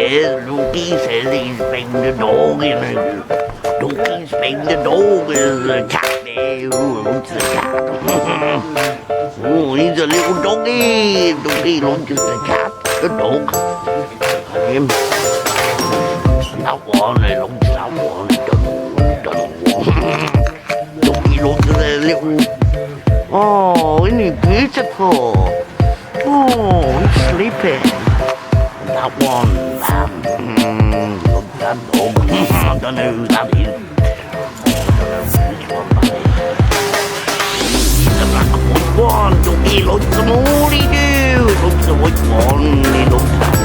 says he's been the dog in a Donkey's been the dog is a cat there who wants the cat. Oh, he's a little doggy. Donkey launches the cat, the dog. Him. That one, he launches that one. Donkey launches a little. Oh, isn't he beautiful? Oh, he's sleeping. That one, look, that dog. I don't know who that is. Which one that is? He's the black and white one. Donkey likes them all, he do. He likes the white one, he likes that